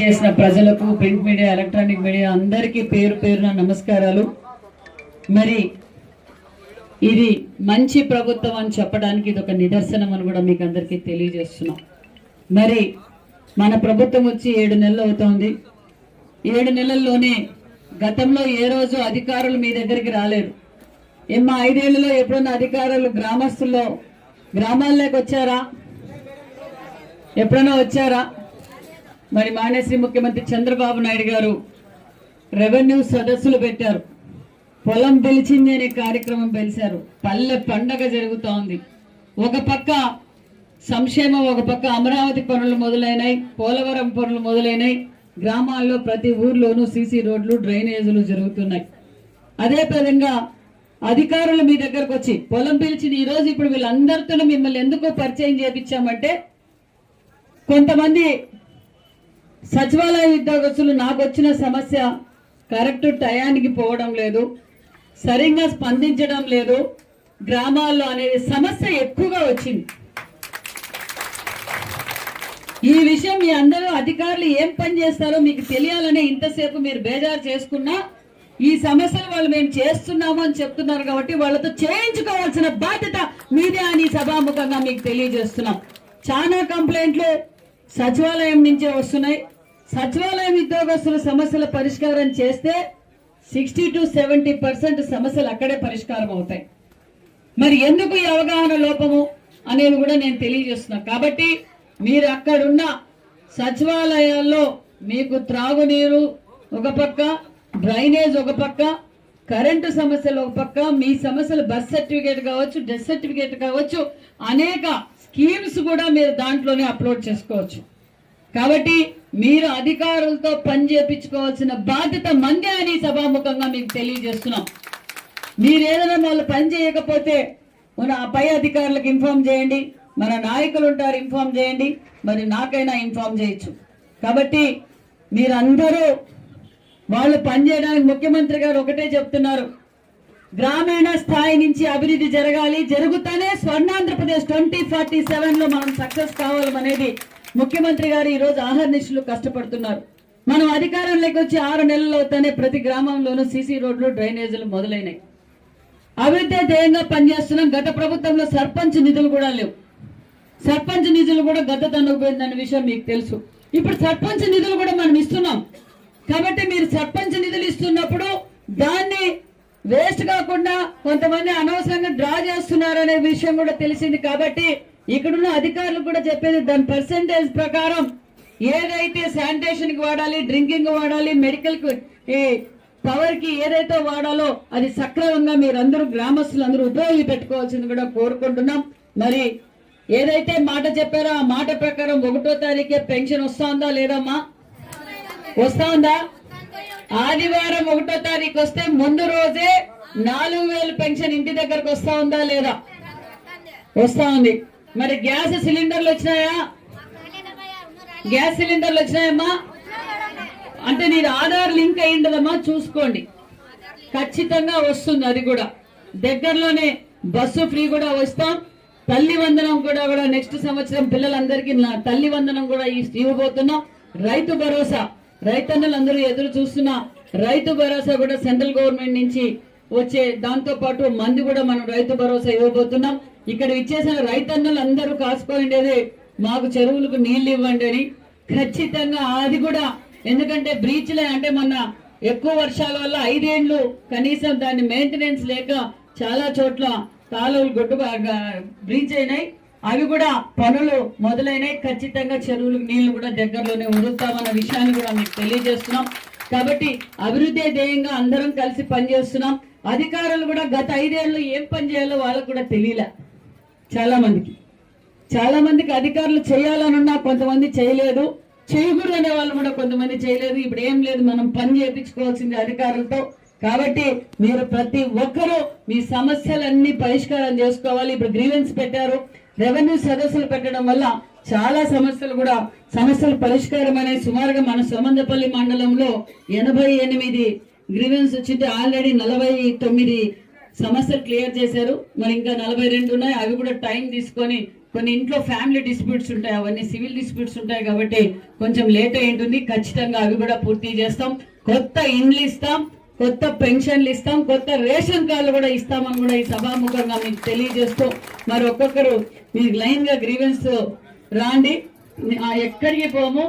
చేసిన ప్రజలకు print media electronic media అందరికీ పేరు పేరున నమస్కారాలు. మరి ఇది మంచి ప్రభుత్వం అని చెప్పడానికి ఇది ఒక నిదర్శనం అని కూడా మీకు అందరికీ తెలియజేస్తున్నాం. మరి మన ప్రభుత్వం వచ్చి 7 నెలలు అవుతోంది. 7 నెలల్లోనే గతంలో ఏ రోజు అధికారులు మీ దగ్గరికి రాలేరు. ఏమ్మా 5 ఏళ్లలో ఎప్పుడన్నా అధికారులు గ్రామస్తుల్లో గ్రామాల్లోకి వచ్చారా? ఎప్పుడైనా వచ్చారా? మరి మాన్యశ్రీ ముఖ్యమంత్రి చంద్రబాబు నాయుడు గారు రెవెన్యూ సదస్సులు పెట్టారు. పొలం పిలిచింది అనే కార్యక్రమం పిలిచారు. పల్లె పండగ జరుగుతోంది. ఒక పక్క సంక్షేమం, ఒక పక్క అమరావతి పనులు మొదలైనాయి, పోలవరం పనులు మొదలైనాయి. గ్రామాల్లో ప్రతి ఊర్లోనూ సీసీ రోడ్లు, డ్రైనేజీలు జరుగుతున్నాయి. అదే విధంగా అధికారులు మీ దగ్గరకు వచ్చి పొలం పిలిచింది. ఈరోజు ఇప్పుడు వీళ్ళందరితో మిమ్మల్ని ఎందుకు పరిచయం చేయించామంటే, కొంతమంది సచివాలయ ఉద్యోగస్తులు నాకు వచ్చిన సమస్య కరెక్ట్ టయానికి పోవడం లేదు, సరిగ్గా స్పందించడం లేదు గ్రామాల్లో అనేది సమస్య ఎక్కువగా వచ్చింది. ఈ విషయం మీ అందరూ అధికారులు ఏం పని చేస్తారో మీకు తెలియాలనే ఇంతసేపు మీరు బేజారు చేసుకున్నా ఈ సమస్యలు వాళ్ళు మేము చేస్తున్నాము అని చెప్తున్నారు కాబట్టి వాళ్ళతో చేయించుకోవాల్సిన బాధ్యత మీదే అని సభాముఖంగా మీకు తెలియజేస్తున్నాం. చాలా కంప్లైంట్లు సచివాలయం నుంచే వస్తున్నాయి. సచివాలయం ఉద్యోగస్తుల సమస్యల పరిష్కారం చేస్తే 60 to 70% సమస్యలు అక్కడే పరిష్కారం అవుతాయి. మరి ఎందుకు ఈ అవగాహన లోపము అనేది కూడా నేను తెలియజేస్తున్నా. కాబట్టి మీరు అక్కడున్న సచివాలయాల్లో మీకు త్రాగునీరు ఒక పక్క, డ్రైనేజ్ ఒక పక్క, కరెంటు సమస్యలు ఒక పక్క, మీ సమస్యలు బర్త్ సర్టిఫికేట్ కావచ్చు, డెత్ సర్టిఫికేట్ కావచ్చు, అనేక స్కీమ్స్ కూడా మీరు దాంట్లోనే అప్లోడ్ చేసుకోవచ్చు. కాబట్టి మీరు అధికారులతో పని చేయించుకోవాల్సిన బాధ్యత మందే అని సభాముఖంగా మీకు తెలియజేస్తున్నాం. మీరు ఏదైనా వాళ్ళు పని చేయకపోతే మన పై అధికారులకు ఇన్ఫార్మ్ చేయండి, మన నాయకులు ఉంటారు ఇన్ఫార్మ్ చేయండి, మరి నాకైనా ఇన్ఫార్మ్ చేయొచ్చు. కాబట్టి మీరందరూ వాళ్ళు పనిచేయడానికి ముఖ్యమంత్రి గారు ఒకటే చెప్తున్నారు, గ్రామీణ స్థాయి నుంచి అభివృద్ధి జరగాలి, జరుగుతానే స్వర్ణాంధ్రప్రదేశ్ 2047లో మనం సక్సెస్ కావాలనేది ముఖ్యమంత్రి గారు ఈ రోజు ఆహర్నిశలు కష్టపడుతున్నారు. మనం అధికారంలోకి వచ్చి 6 నెలలు అవుతానే ప్రతి గ్రామంలోనూ సీసీ రోడ్లు, డ్రైనేజీలు మొదలైనాయి. అభివృద్ధి ధ్యేయంగా పనిచేస్తున్నాం. గత ప్రభుత్వంలో సర్పంచ్ నిధులు కూడా లేవు. సర్పంచ్ నిధులు కూడా గత తనకపోయిందన్న విషయం మీకు తెలుసు. ఇప్పుడు సర్పంచ్ నిధులు కూడా మనం ఇస్తున్నాం. కాబట్టి మీరు సర్పంచ్ నిధులు ఇస్తున్నప్పుడు దాన్ని వేస్ట్ కాకుండా కొంతమంది అనవసరంగా డ్రా చేస్తున్నారు అనే విషయం కూడా తెలిసింది. కాబట్టి ఇక్కడున్న అధికారులు కూడా చెప్పేది దాని పర్సెంటేజ్ ప్రకారం ఏదైతే శానిటేషన్ కి వాడాలి, డ్రింకింగ్ వాడాలి, మెడికల్ పవర్ కి ఏదైతే వాడాలో అది సక్రమంగా మీరందరూ గ్రామస్తులందరూ ఉపయోగి పెట్టుకోవాల్సింది కూడా కోరుకుంటున్నాం. మరి ఏదైతే మాట చెప్పారో ఆ మాట ప్రకారం 1వ తారీఖే పెన్షన్ వస్తుందా లేదమ్మా? వస్తా ఉందా? ఆదివారం 1వ తారీఖు వస్తే ముందు రోజే 4000 పెన్షన్ ఇంటి దగ్గరకు వస్తా ఉందా లేదా? వస్తా ఉంది. మరి గ్యాస్ సిలిండర్లు వచ్చినాయా? గ్యాస్ సిలిండర్లు వచ్చినాయమ్మా? అంటే నీది ఆధార్ లింక్ అయ్యిండదమ్మా, చూసుకోండి. ఖచ్చితంగా వస్తుంది. అది కూడా దగ్గరలోనే బస్సు ఫ్రీ కూడా వస్తాం. తల్లి వందనం కూడా నెక్స్ట్ సంవత్సరం పిల్లలందరికీ తల్లి వందనం కూడా ఇవ్వబోతున్నాం. రైతు భరోసా, రైతన్నలందరూ ఎదురు చూస్తున్న రైతు భరోసా కూడా సెంట్రల్ గవర్నమెంట్ నుంచి వచ్చే దాంతో పాటు మంది కూడా మనం రైతు భరోసా ఇవ్వబోతున్నాం. ఇక్కడ ఇచ్చేసిన రైతన్నలు అందరూ కాసుకోండేది మాకు చెరువులకు నీళ్లు ఇవ్వండి అని. ఖచ్చితంగా అది కూడా, ఎందుకంటే బ్రీచ్లే అంటే మొన్న ఎక్కువ వర్షాల వల్ల 5 ఏళ్లు కనీసం దాన్ని మెయింటెనెన్స్ లేక చాలా చోట్ల కాలువలు గొడ్డు బ్రీచ్ అయినాయి. అవి కూడా పనులు మొదలైనాయి. ఖచ్చితంగా చెరువులకు నీళ్లు కూడా దగ్గరలోనే వదులుతామన్న విషయాన్ని కూడా మీకు తెలియజేస్తున్నాం. కాబట్టి అభివృద్ధి ధ్యేయంగా అందరం కలిసి పనిచేస్తున్నాం. అధికారులు కూడా గత 5 ఏళ్ళు ఏం పని చేయాలో వాళ్ళకు కూడా తెలియలే. చాలా మందికి అధికారులు చేయాలనున్నా కొంతమంది చేయలేదు, చేయకూడదు అనే వాళ్ళు కూడా కొంతమంది చేయలేదు. ఇప్పుడు ఏం లేదు, మనం పని చేయించుకోవాల్సింది అధికారులతో. కాబట్టి మీరు ప్రతి ఒక్కరూ మీ సమస్యలన్నీ పరిష్కారం చేసుకోవాలి. ఇప్పుడు గ్రీవెన్స్ పెట్టారు, రెవెన్యూ సదస్సులు పెట్టడం వల్ల చాలా సమస్యలు పరిష్కారమైన సుమారుగా మన సోమందపల్లి మండలంలో 88 గ్రీవెన్స్ వచ్చింటే ఆల్రెడీ 49 సమస్యలు క్లియర్ చేశారు. మరి ఇంకా 42 ఉన్నాయి. అవి కూడా టైం తీసుకొని కొన్ని ఇంట్లో ఫ్యామిలీ డిస్ప్యూట్స్ ఉంటాయి, అవన్నీ సివిల్ డిస్ప్యూట్స్ ఉంటాయి కాబట్టి కొంచెం లేట్ అయి ఉంటుంది. ఖచ్చితంగా అవి కూడా పూర్తి చేస్తాం. కొత్త ఇండ్లు ఇస్తాం, కొత్త పెన్షన్లు ఇస్తాం, కొత్త రేషన్ కార్డులు కూడా ఇస్తామని కూడా ఈ సభాముఖంగా మీకు తెలియజేస్తూ మరి ఒక్కొక్కరు మీరు లైన్ గా గ్రీవెన్స్ రాండి, ఎక్కడికి పోము.